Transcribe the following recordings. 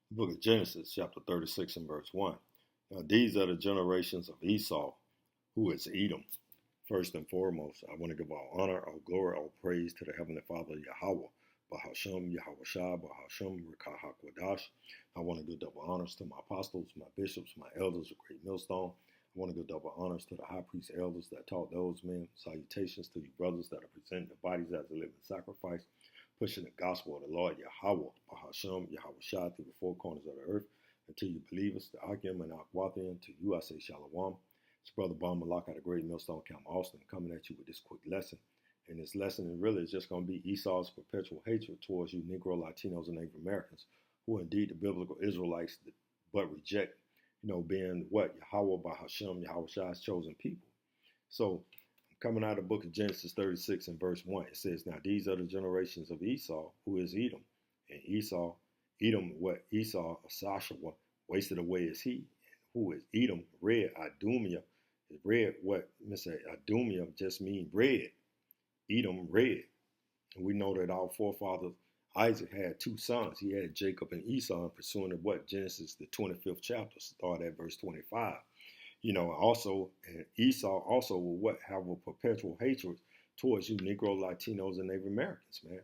Book of Genesis, chapter 36 and verse 1. Now, these are the generations of Esau, who is Edom. First and foremost, I want to give all honor, all glory, all praise to the Heavenly Father, Yahweh, Bahashem, Yahweh Shah, Bahashem, Rekah HaKwadash. I want to give double honors to my apostles, my bishops, my elders, the great millstone. I want to give double honors to the high priest elders that taught those men. Salutations to you brothers that are presenting their bodies as a living sacrifice, pushing the gospel of the Lord Yahweh, Bahashem, Yahweh Shah, through the four corners of the earth. And to you believers, the Akim and Akwathian, to you I say Shalom. It's Brother Bon Malak out of Great Millstone Camp, Austin, coming at you with this quick lesson. And this lesson really is just going to be Esau's perpetual hatred towards you Negro, Latinos, and Native Americans, who are indeed the biblical Israelites, but reject, being what? Yahweh, Bahashem, Yahweh Shah's chosen people. So, coming out of the book of Genesis 36 and verse 1, it says, now these are the generations of Esau, who is Edom. And Edom, what? Esau, Asashua, wasted away is he. And who is Edom? Red, Idumea. Red, what? Idumea just means red. Edom, red. And we know that our forefather Isaac had two sons. He had Jacob and Esau, and pursuing of what? Genesis, the 25th chapter, start at verse 25. Also, and Esau also will what? Have a perpetual hatred towards you Negro, Latinos, and Native Americans, man.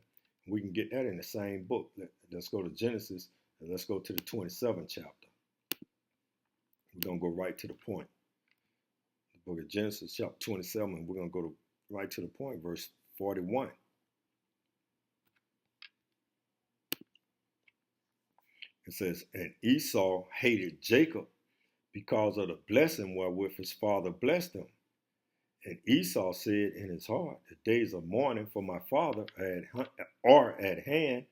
We can get that in the same book. Let's go to Genesis, and let's go to the 27th chapter. We're going to go right to the point. The book of Genesis, chapter 27, we're going to go right to the point, verse 41. It says, and Esau hated Jacob because of the blessing wherewith his father blessed him. And Esau said in his heart, the days of mourning for my father are at hand,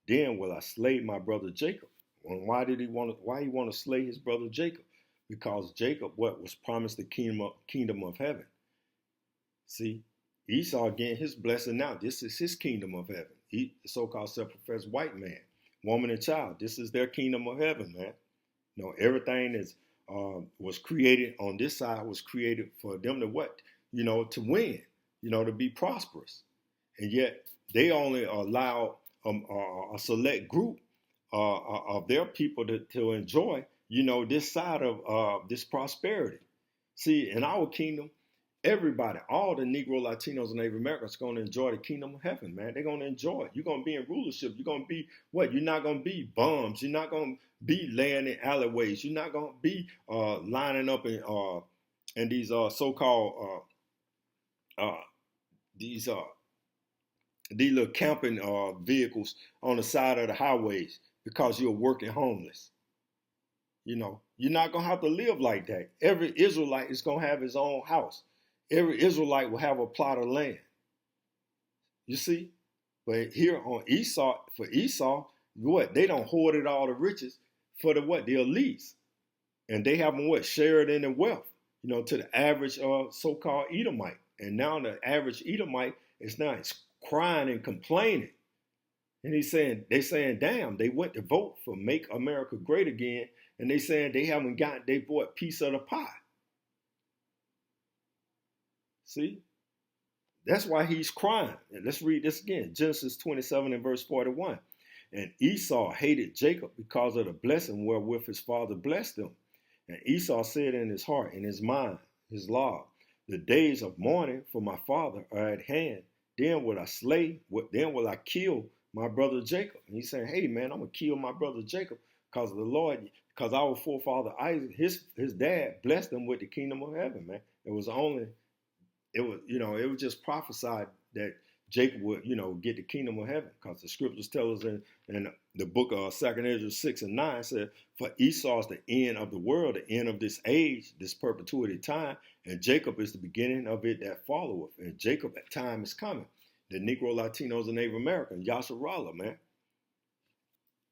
then will I slay my brother Jacob. And why he want to slay his brother Jacob? Because Jacob, what? Was promised the kingdom of heaven. See, Esau getting his blessing now. This is his kingdom of heaven. The so-called self-professed white man, woman and child. This is their kingdom of heaven, man. Everything is was created on this side was created for them to what? To win, to be prosperous. And yet they only allow a select group of their people to enjoy, this side of this prosperity. See, in our kingdom, everybody, all the Negro, Latinos, and Native Americans are going to enjoy the kingdom of heaven, man. They're going to enjoy it. You're going to be in rulership. You're going to be what? You're not going to be bums. You're not going to be laying in alleyways. You're not going to be lining up in these so-called these little camping vehicles on the side of the highways because you're working homeless. You're not going to have to live like that. Every Israelite is going to have his own house. Every Israelite will have a plot of land. You see? But here on Esau, for Esau, what? They don't hoard all the riches for the what? The elites. And they haven't what? Shared in the wealth, to the average so-called Edomite. And now the average Edomite is now crying and complaining. And they're saying, damn, they went to vote for Make America Great Again. And they saying they haven't gotten their piece of the pie. See? That's why he's crying. And let's read this again. Genesis 27 and verse 41. And Esau hated Jacob because of the blessing wherewith his father blessed him. And Esau said in his heart, in his mind, his law, the days of mourning for my father are at hand. Then will I kill my brother Jacob. And he's saying, hey, man, I'm going to kill my brother Jacob because of the Lord, because our forefather Isaac, his dad blessed him with the kingdom of heaven, man. It was just prophesied that Jacob would, get the kingdom of heaven, because the scriptures tell us in the book of 2 Ezra 6 and 9 said, for Esau is the end of the world, the end of this age, this perpetuity time, and Jacob is the beginning of it that followeth. And Jacob at time is coming. The Negro, Latinos, and Native Americans, Yasharallah, man.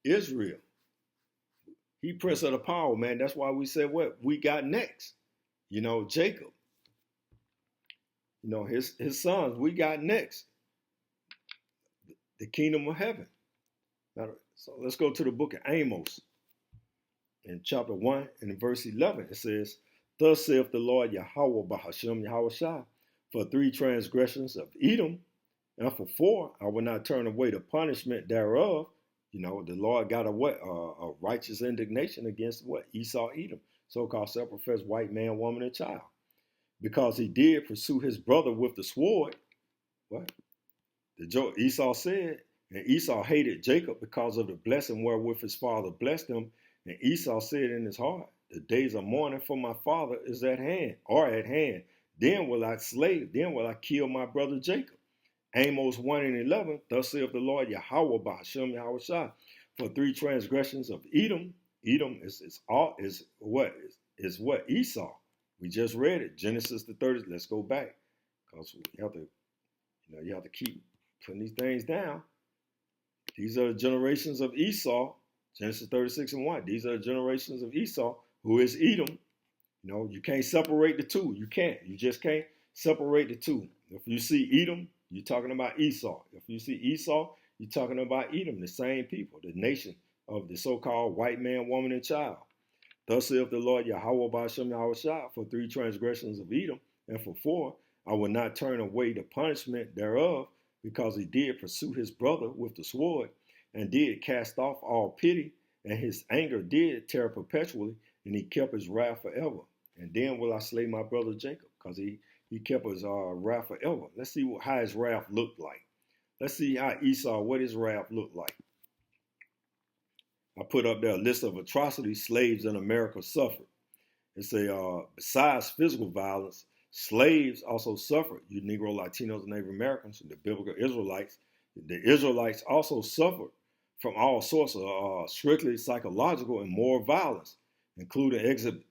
Israel. He prince of the power, man. That's why we said what we got next. Jacob. His sons, we got next. The kingdom of heaven. Now, so let's go to the book of Amos. In chapter 1 and in verse 11, it says, thus saith the Lord Yahweh Bahashem Yahweh Shah, for 3 transgressions of Edom, and for 4 I will not turn away the punishment thereof, You know, the Lord got a righteous indignation against what? Esau, Edom, so-called self-professed white man, woman, and child. Because he did pursue his brother with the sword. What? Esau said, and Esau hated Jacob because of the blessing wherewith his father blessed him. And Esau said in his heart, the days of mourning for my father is at hand, or at hand. Then will I kill my brother Jacob. Amos 1 and 11, thus saith the Lord Yahweh Ba'ashem Yahushua, for 3 transgressions of Edom. Edom is what Esau. We just read it, Genesis the 30th. Let's go back, because you have to keep putting these things down. These are the generations of Esau, Genesis 36 and 1. These are the generations of Esau, who is Edom. You know, you can't separate the two. You can't. You just can't separate the two. If you see Edom, you're talking about Esau. If you see Esau, you're talking about Edom, the same people, the nation of the so-called white man, woman, and child. Thus saith the Lord Yahweh Ba'ashem Yahushua, for 3 transgressions of Edom, and for 4, I will not turn away the punishment thereof, because he did pursue his brother with the sword, and did cast off all pity, and his anger did tear perpetually, and he kept his wrath forever. And then will I slay my brother Jacob, because he kept his wrath forever. Let's see how his wrath looked like. Let's see how Esau, what his wrath looked like. I put up there a list of atrocities slaves in America suffered. It say, besides physical violence, slaves also suffered. You Negro, Latinos, and Native Americans, the biblical Israelites. The Israelites also suffered from all sorts of strictly psychological and moral violence, including exhibition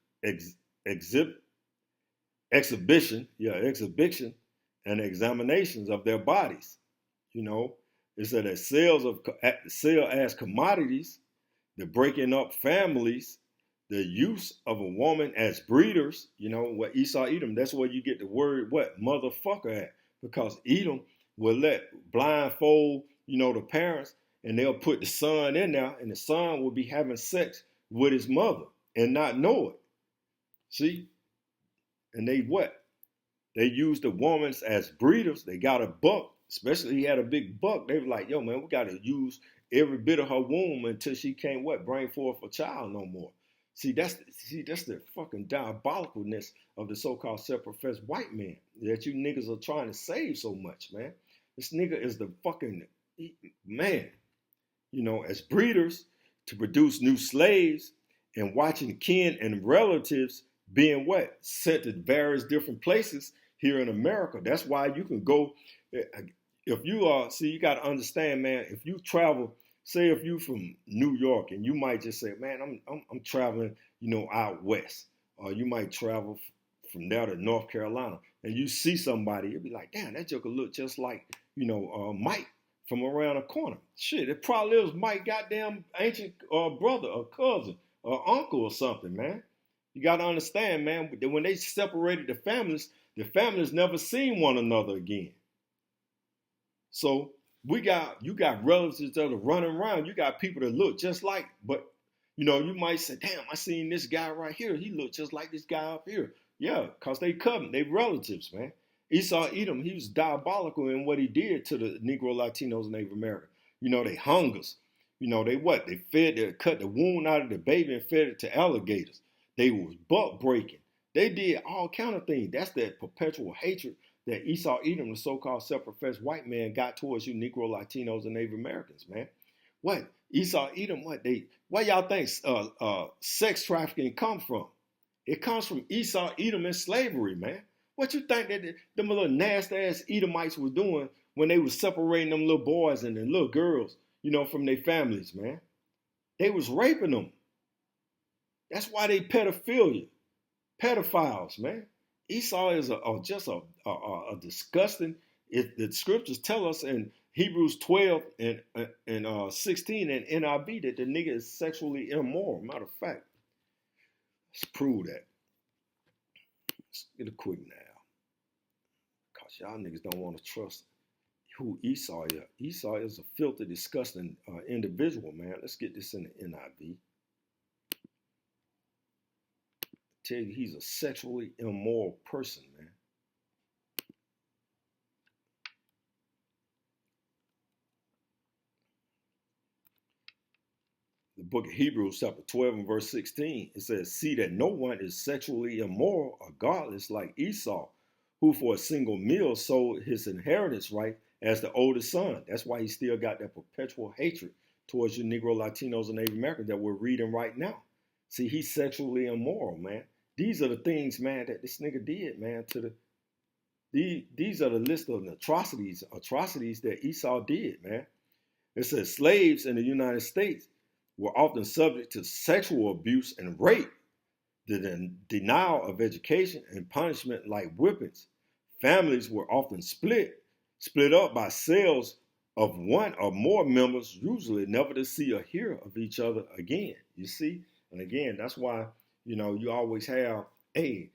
and examinations of their bodies. You know, it said that sale as commodities, the breaking up families, the use of a woman as breeders. You know what, Esau, Edom, that's where you get the word what, motherfucker at, because Edom will let blindfold, the parents, and they'll put the son in there, and the son will be having sex with his mother and not know it. See? And they use the women as breeders. They got a buck, especially he had a big buck. They were like, yo, man, we got to use every bit of her womb until she can't bring forth a child no more. See, that's the fucking diabolicalness of the so-called self-professed white man that you niggas are trying to save so much, man. This nigga is the fucking man, as breeders to produce new slaves, and watching kin and relatives being sent to various different places here in America. That's why you can go, if you you got to understand, man, if you travel, say if you from New York, and you might just say, man, I'm traveling, out west, or you might travel from there to North Carolina, and you see somebody, you'll be like, damn, that joker look just like, Mike from around the corner. Shit, it probably was Mike's goddamn ancient brother or cousin or uncle or something, man. You got to understand, man, that when they separated the families never seen one another again. So you got relatives that are running around. You got people that look just like, but you might say, damn, I seen this guy right here. He looked just like this guy up here. Yeah, because they relatives, man. Esau, Edom, he was diabolical in what he did to the Negro, Latinos, and Native Americans. They hung us. They cut the wound out of the baby and fed it to alligators. They was buck breaking. They did all kind of things. That's that perpetual hatred that Esau, Edom, the so-called self-professed white man, got towards you Negro, Latinos, and Native Americans, man. What? Esau, Edom, where y'all think sex trafficking come from? It comes from Esau, Edom, and slavery, man. What you think that them little nasty-ass Edomites was doing when they was separating them little boys and the little girls, from their families, man? They was raping them. That's why they pedophiles, man. Esau is just a disgusting. The scriptures tell us in Hebrews 12 and 16 and NIV that the nigga is sexually immoral. Matter of fact, let's prove that. Let's get a quick now. Because y'all niggas don't want to trust who Esau is. Esau is a filthy, disgusting individual, man. Let's get this in the NIV. Tell you he's a sexually immoral person, man. book of Hebrews chapter 12 and verse 16. It says, see that no one is sexually immoral or godless like Esau, who for a single meal sold his inheritance right as the oldest son. That's why he still got that perpetual hatred towards you Negro, Latinos, and Native Americans that we're reading right now. See, he's sexually immoral, man. These are the things, man, that this nigga did, man, these are the list of atrocities that Esau did, man. It says slaves in the United States were often subject to sexual abuse and rape, the denial of education and punishment like whippings. Families were often split up by sales of one or more members, usually never to see or hear of each other again. You see? And again, that's why, you always have, hey,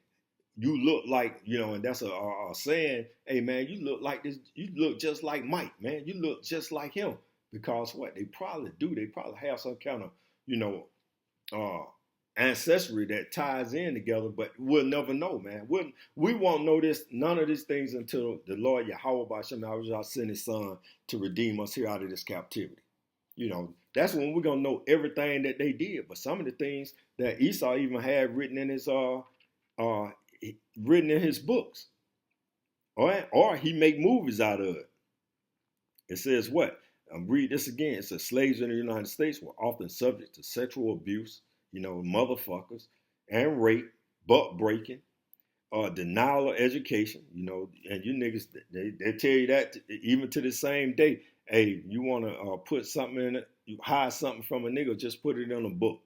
you look like, and that's a saying, hey, man, you look like this, you look just like Mike, man. You look just like him. Because what? They probably do. They probably have some kind of, ancestry that ties in together, but we'll never know, man. We won't know none of these things until the Lord Yahweh B'Shem sent his son to redeem us here out of this captivity. That's when we're going to know everything that they did. But some of the things that Esau even had written in his books, or he make movies out of it. It says what? Read this again. It says slaves in the United States were often subject to sexual abuse, motherfuckers, and rape, butt breaking, denial of education, and you niggas, they tell you that even to the same day. Hey, you want to put something in it, you hide something from a nigga, just put it in a book,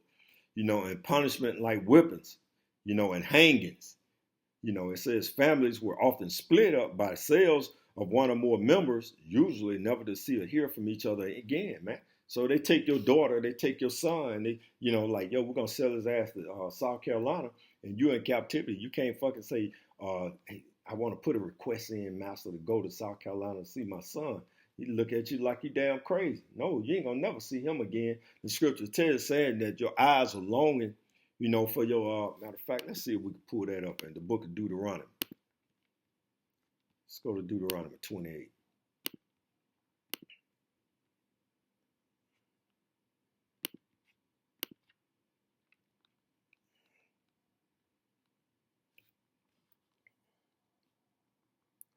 and punishment like whippings, and hangings. It says families were often split up by sales of one or more members, usually never to see or hear from each other again, man. So they take your daughter, they take your son, they, like, yo, we're going to sell his ass to South Carolina, and you're in captivity. You can't fucking say, hey, I want to put a request in, master, to go to South Carolina and see my son. He look at you like you damn crazy. No, you ain't going to never see him again. The scripture tells saying that your eyes are longing, for your, matter of fact, let's see if we can pull that up in the book of Deuteronomy. Let's go to Deuteronomy 28.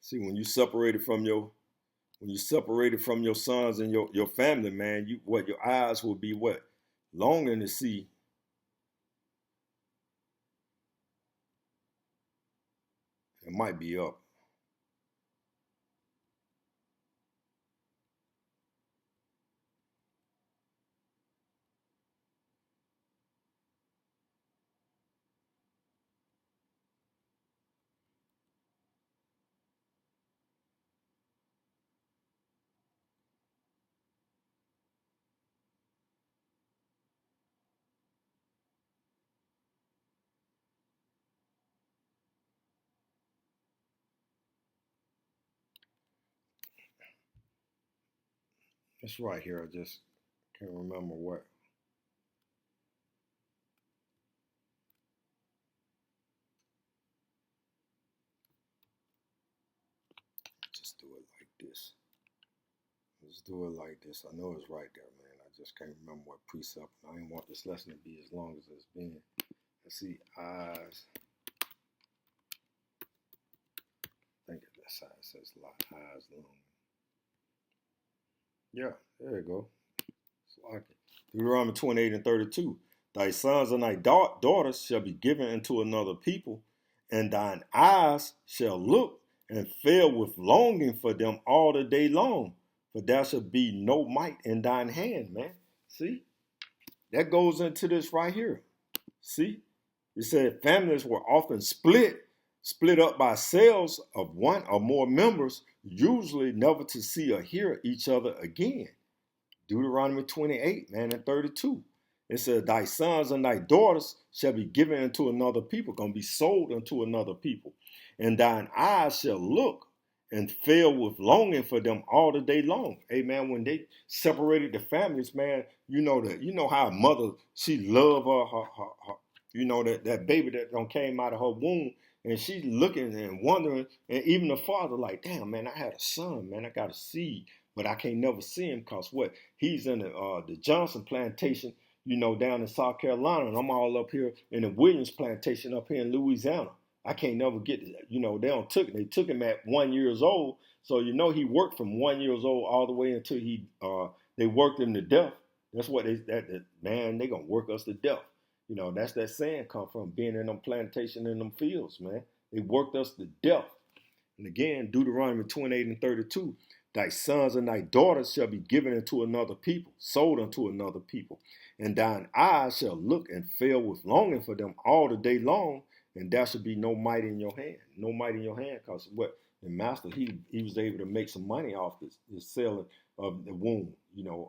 See, when you separated from your sons and your family, man, your eyes will be what? Longing to see. It might be up. It's right here. I just can't remember what. Just do it like this. Let's do it like this. I know it's right there, man. I just can't remember what precept. I didn't want this lesson to be as long as it's been. Let's see. Eyes. I think that's how it says a lot. Eyes long. Yeah, there you go. It's like it. Deuteronomy 28 and 32. Thy sons and thy daughters shall be given unto another people, and thine eyes shall look and fail with longing for them all the day long, for there shall be no might in thine hand, man. See? That goes into this right here. See? It said families were often split up by sales of one or more members, usually never to see or hear each other again. Deuteronomy 28, man, and 32. It says, thy sons and thy daughters shall be given unto another people, going to be sold unto another people. And thine eyes shall look and fail with longing for them all the day long. Hey, man, when they separated the families, man, you know how a mother, she loved her that baby that came out of her womb, and she's looking and wondering, and even the father like, damn, man, I had a son, man, I got a seed, but I can't never see him because what? He's in the Johnson plantation, down in South Carolina, and I'm all up here in the Williams plantation up here in Louisiana. I can't never get to that. They took him at 1 year old. So he worked from 1 year old all the way until they worked him to death. That's what man, they gonna work us to death. That's that saying come from being in them plantation in them fields, man. They worked us to death. And again, Deuteronomy 28:32, thy sons and thy daughters shall be given into another people, sold unto another people. And thine eyes shall look and fail with longing for them all the day long, and there shall be no might in your hand. No might in your hand, because what? The master, he was able to make some money off this selling of the womb,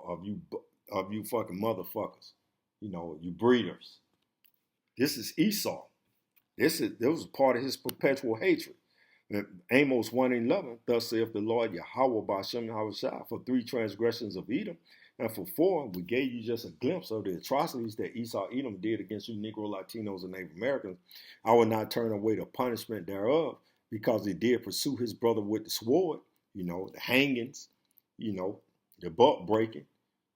of you fucking motherfuckers, you breeders. This is Esau. This was part of his perpetual hatred. Amos 1:11, thus saith the Lord Yahweh Ba'ashem Yahushua, for 3 transgressions of Edom, and for 4, we gave you just a glimpse of the atrocities that Esau Edom did against you Negro, Latinos, and Native Americans. I will not turn away the punishment thereof, because he did pursue his brother with the sword, the hangings, the butt breaking,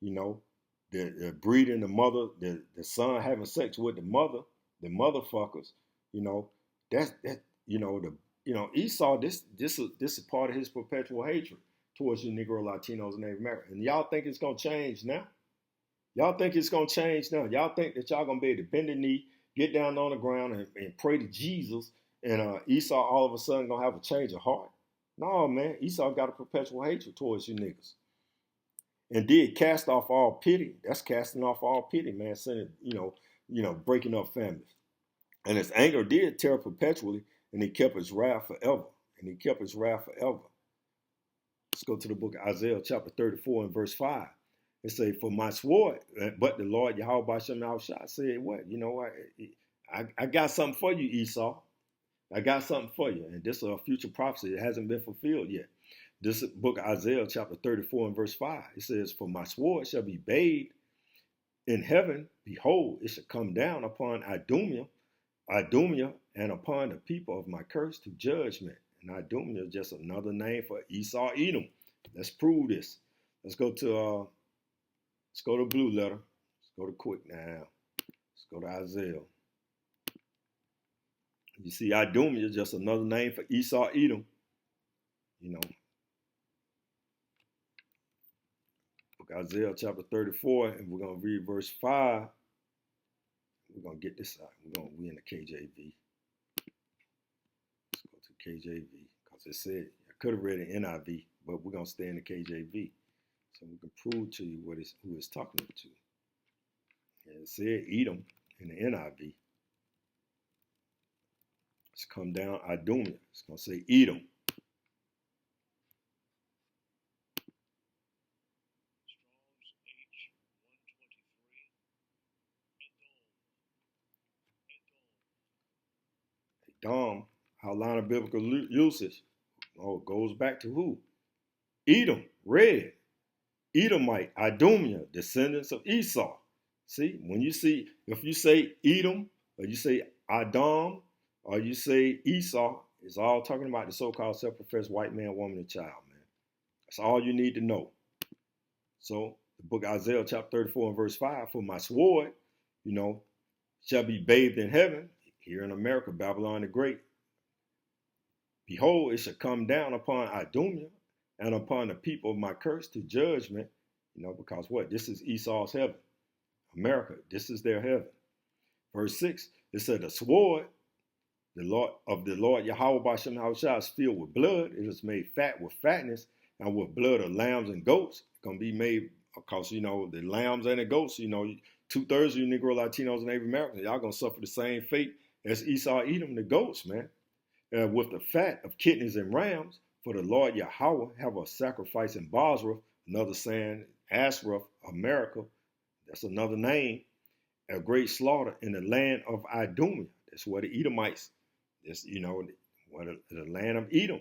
the breeding the mother, the son having sex with the mother, the motherfuckers, Esau, this is part of his perpetual hatred towards you Negro, Latinos, and Native Americans. And y'all think it's gonna change now? Y'all think it's gonna change now? Y'all think that y'all gonna be able to bend the knee, get down on the ground, and pray to Jesus, and Esau all of a sudden gonna have a change of heart? No, man. Esau got a perpetual hatred towards you niggas. And did cast off all pity. That's casting off all pity, man. Sending, breaking up families. And his anger did tear perpetually, and he kept his wrath forever. Let's go to the book of Isaiah, chapter 34 and verse 5. It says, for my sword, but the Lord Yahweh Ba'ashem Yahushua said, what? I got something for you, Esau. I got something for you. And this is a future prophecy. It hasn't been fulfilled yet. This book of Isaiah, chapter 34 and verse 5. It says, for my sword shall be bathed in heaven. Behold, it shall come down upon Idumea, and upon the people of my curse to judgment. And Idumea is just another name for Esau Edom. Let's prove this. Let's go to Blue Letter. Let's go to Quick now. Let's go to Isaiah. You see, Idumea is just another name for Esau Edom. Book Isaiah chapter 34, and we're gonna read verse 5. We're gonna get this out. We in the KJV. Let's go to KJV, because it said I could have read it in NIV, but we're gonna stay in the KJV, so we can prove to you who it's talking to. And it said Edom in the NIV. Let's come down Idumea. It's gonna say Edom. Edom, our line of biblical usage. Oh, it goes back to who? Edom, red. Edomite, Idumea, descendants of Esau. See, if you say Edom, or you say Edom, or you say Esau, it's all talking about the so-called self-professed white man, woman, and child, man. That's all you need to know. So, the book of Isaiah, chapter 34 and verse 5, for my sword, shall be bathed in heaven. Here in America, Babylon the Great. Behold, it shall come down upon Idumea and upon the people of my curse to judgment, because what? This is Esau's heaven. America, this is their heaven. Verse 6, it said, the sword, the Lord Yahweh Ba'ashem Yahushua is filled with blood. It is made fat with fatness, and with blood of lambs and goats. It's going to be made, because, the lambs and the goats, 2/3 of you Negro, Latinos, and Native Americans, y'all going to suffer the same fate as Esau Edom, the goats, man. With the fat of kidneys and rams, for the Lord Yahweh have a sacrifice in Basra, another saying, Ashraf, America, that's another name, a great slaughter in the land of Idumea. That's where the Edomites, this, where the land of Edom,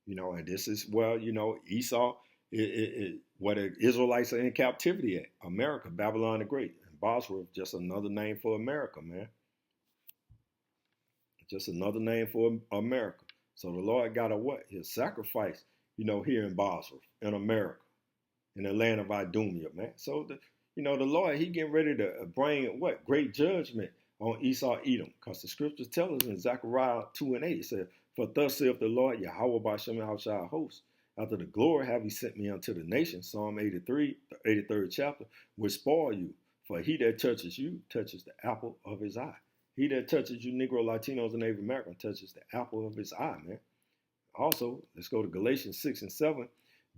and this is where, Esau, where the Israelites are in captivity at, America, Babylon the Great. And Basra, just another name for America, man. Just another name for America. So the Lord got his sacrifice, here in Basra, in America, in the land of Idumea, man. So, The Lord, he getting ready to bring what? Great judgment on Esau, Edom. Because the scriptures tell us in Zechariah 2 and 8, it says, for thus saith the Lord, Yahweh Bashem Yahushua hosts, after the glory have he sent me unto the nations, Psalm 83, the 83rd chapter, will spoil you. For he that touches you touches the apple of his eye. He that touches you, Negro, Latinos, and Native American, touches the apple of his eye, man. Also, let's go to Galatians 6 and 7.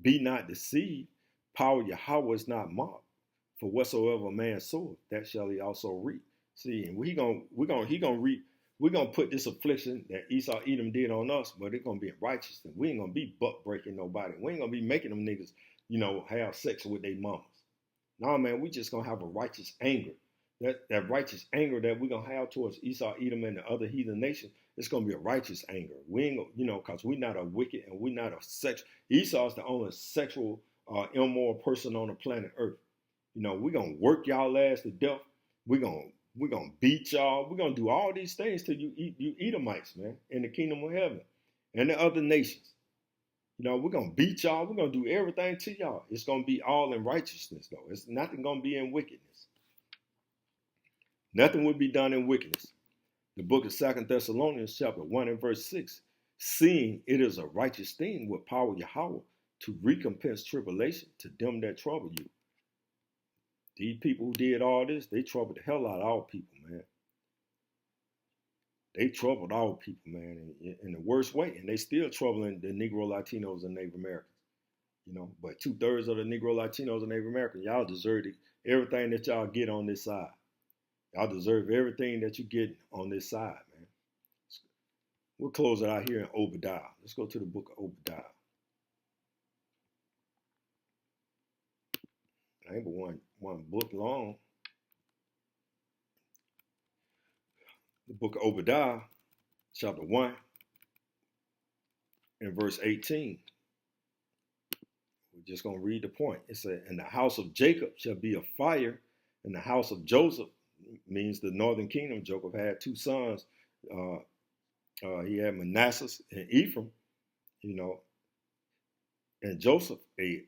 Be not deceived. Power Yahweh is not mocked. For whatsoever a man soweth, that shall he also reap. See, and he gonna reap. We're gonna put this affliction that Esau Edom did on us, but it's gonna be in righteousness. We ain't gonna be buck breaking nobody. We ain't gonna be making them niggas, have sex with their mamas. No, man, we just gonna have a righteous anger. That righteous anger that we're gonna have towards Esau, Edom, and the other heathen nations, it's gonna be a righteous anger. We ain't gonna, because we're not a wicked and we're not a sex. Esau's the only sexual, immoral person on the planet Earth. We're gonna work y'all ass to death. We're gonna beat y'all. We're gonna do all these things to you Edomites, man, in the kingdom of heaven, and the other nations. We're gonna beat y'all. We're gonna do everything to y'all. It's gonna be all in righteousness, though. It's nothing gonna be in wickedness. Nothing will be done in wickedness. The book of 2 Thessalonians chapter 1 and verse 6, seeing it is a righteous thing with power Yahweh to recompense tribulation to them that trouble you. These people who did all this, they troubled the hell out of our people, man. They troubled our people, man, in the worst way. And they still troubling the Negro, Latinos, and Native Americans. But 2/3 of the Negro, Latinos, and Native Americans, y'all deserve everything that y'all get on this side. Y'all deserve everything that you get on this side, man. We'll close it out here in Obadiah. Let's go to the book of Obadiah. I ain't but one book long. The book of Obadiah, chapter 1, and verse 18. We're just going to read the point. It said, and the house of Jacob shall be a fire, and the house of Joseph, means the northern kingdom. Jacob had two sons. He had Manasseh and Ephraim, and Joseph, a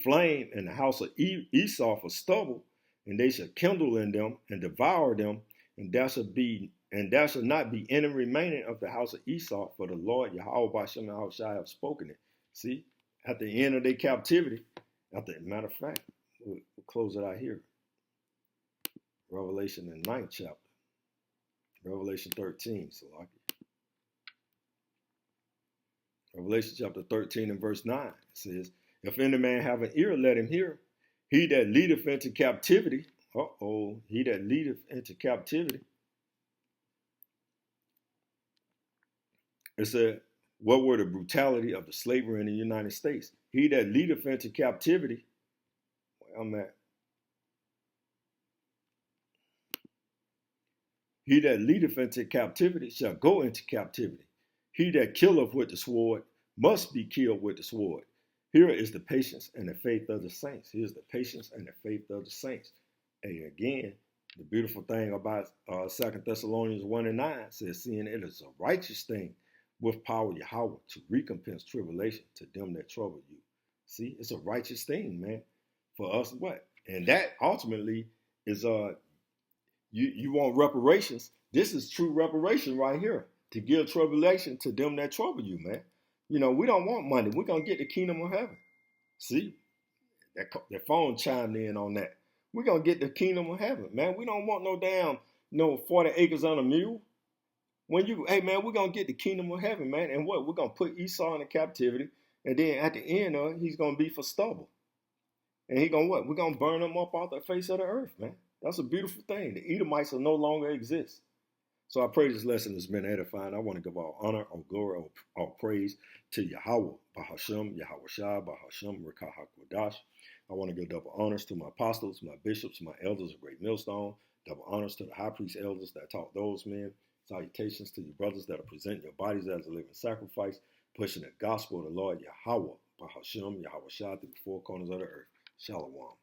flame, in the house of Esau for stubble, and they shall kindle in them and devour them, and there shall not be any remaining of the house of Esau, for the Lord Yahweh Bashem Yahushua have spoken it. See, at the end of their captivity, matter of fact, we'll close it out here. Revelation in the 9th chapter. Revelation 13. Revelation chapter 13 and verse 9 says, if any man have an ear, let him hear. He that leadeth into captivity, he that leadeth into captivity. It said, what were the brutality of the slavery in the United States? He that leadeth into captivity, he that leadeth into captivity shall go into captivity. He that killeth with the sword must be killed with the sword. Here is the patience and the faith of the saints. Here's the patience and the faith of the saints. And again, the beautiful thing about 2 Thessalonians 1 and 9 says, seeing it is a righteous thing with power Yahweh to recompense tribulation to them that trouble you. See, it's a righteous thing, man. For us, what? And that ultimately is you want reparations. This is true reparation right here. To give tribulation to them that trouble you, man. We don't want money. We're going to get the kingdom of heaven. See, that phone chimed in on that. We're going to get the kingdom of heaven, man. We don't want no damn, 40 acres on a mule. Hey, man, we're going to get the kingdom of heaven, man. And what? We're going to put Esau into captivity. And then at the end of it, he's going to be for stubble. And he going to what? We're going to burn him up off the face of the earth, man. That's a beautiful thing. The Edomites will no longer exist. So I pray this lesson has been edifying. I want to give all honor, all glory, all praise to Yahweh, Bahashem, Yahweh Shai, Bahashem, Rekah HaKodash. I want to give double honors to my apostles, my bishops, my elders of Great Millstone, double honors to the high priest elders that taught those men. Salutations to you brothers that are presenting your bodies as a living sacrifice, pushing the gospel of the Lord Yahweh, Bahashem, Yahweh Shai, through the four corners of the earth. Shalom.